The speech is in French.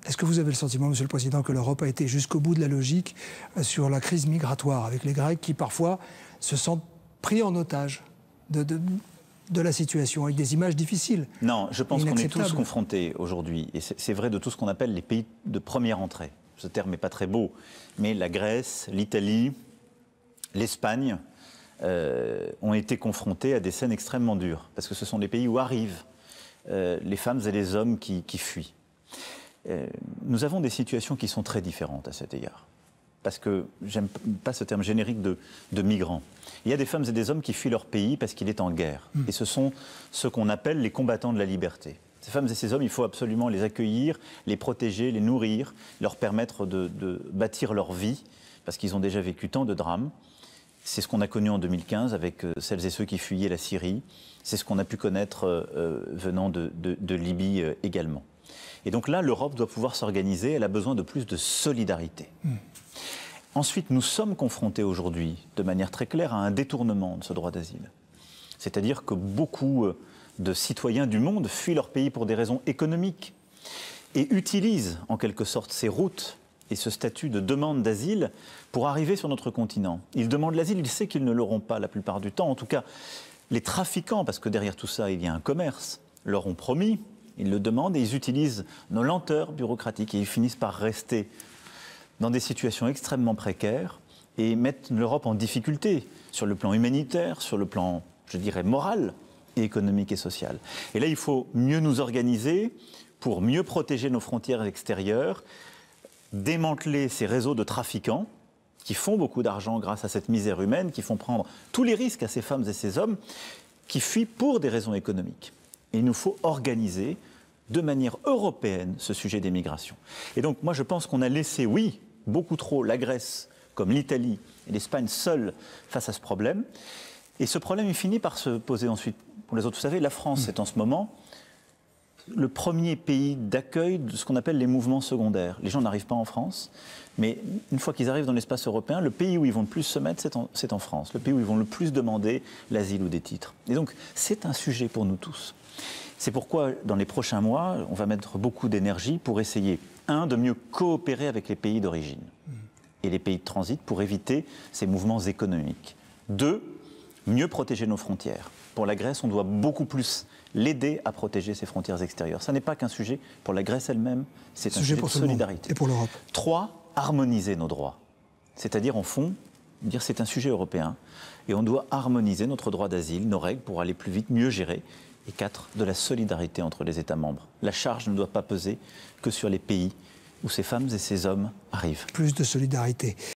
Est-ce que vous avez le sentiment, Monsieur le Président, que l'Europe a été jusqu'au bout de la logique sur la crise migratoire, avec les Grecs qui parfois se sentent pris en otage de la situation, avec des images difficiles? Non, je pense qu'on est tous confrontés aujourd'hui, et c'est vrai de tout ce qu'on appelle les pays de première entrée. Ce terme n'est pas très beau, mais la Grèce, l'Italie, l'Espagne ont été confrontés à des scènes extrêmement dures, parce que ce sont des pays où arrivent les femmes et les hommes qui fuient. Nous avons des situations qui sont très différentes à cet égard. Parce que, j'aime pas ce terme générique de migrants. Il y a des femmes et des hommes qui fuient leur pays parce qu'il est en guerre. Et ce sont ce qu'on appelle les combattants de la liberté. Ces femmes et ces hommes, il faut absolument les accueillir, les protéger, les nourrir, leur permettre de bâtir leur vie, parce qu'ils ont déjà vécu tant de drames. C'est ce qu'on a connu en 2015 avec celles et ceux qui fuyaient la Syrie. C'est ce qu'on a pu connaître venant de Libye également. Et donc là, l'Europe doit pouvoir s'organiser, elle a besoin de plus de solidarité. Ensuite, nous sommes confrontés aujourd'hui, de manière très claire, à un détournement de ce droit d'asile. C'est-à-dire que beaucoup de citoyens du monde fuient leur pays pour des raisons économiques et utilisent en quelque sorte ces routes et ce statut de demande d'asile pour arriver sur notre continent. Ils demandent l'asile, ils savent qu'ils ne l'auront pas la plupart du temps. En tout cas, les trafiquants, parce que derrière tout ça, il y a un commerce, leur ont promis. Ils le demandent et ils utilisent nos lenteurs bureaucratiques et ils finissent par rester dans des situations extrêmement précaires et mettent l'Europe en difficulté sur le plan humanitaire, sur le plan, je dirais, moral et économique et social. Et là, il faut mieux nous organiser pour mieux protéger nos frontières extérieures, démanteler ces réseaux de trafiquants qui font beaucoup d'argent grâce à cette misère humaine, qui font prendre tous les risques à ces femmes et ces hommes qui fuient pour des raisons économiques. Il nous faut organiser de manière européenne ce sujet des migrations. Et donc moi je pense qu'on a laissé, oui, beaucoup trop la Grèce, comme l'Italie et l'Espagne seules face à ce problème. Et ce problème il finit par se poser ensuite pour les autres. Vous savez, la France est en ce moment le premier pays d'accueil de ce qu'on appelle les mouvements secondaires. Les gens n'arrivent pas en France, mais une fois qu'ils arrivent dans l'espace européen, le pays où ils vont le plus se mettre, c'est en France. Le pays où ils vont le plus demander l'asile ou des titres. Et donc c'est un sujet pour nous tous. C'est pourquoi, dans les prochains mois, on va mettre beaucoup d'énergie pour essayer, de mieux coopérer avec les pays d'origine et les pays de transit pour éviter ces mouvements économiques. 2, mieux protéger nos frontières. Pour la Grèce, on doit beaucoup plus l'aider à protéger ses frontières extérieures. Ça n'est pas qu'un sujet pour la Grèce elle-même, c'est un sujet de solidarité. Et pour l'Europe. 3, harmoniser nos droits. C'est-à-dire, en fond, dire c'est un sujet européen et on doit harmoniser notre droit d'asile, nos règles pour aller plus vite, mieux gérer. Et 4, de la solidarité entre les États membres. La charge ne doit pas peser que sur les pays où ces femmes et ces hommes arrivent. Plus de solidarité.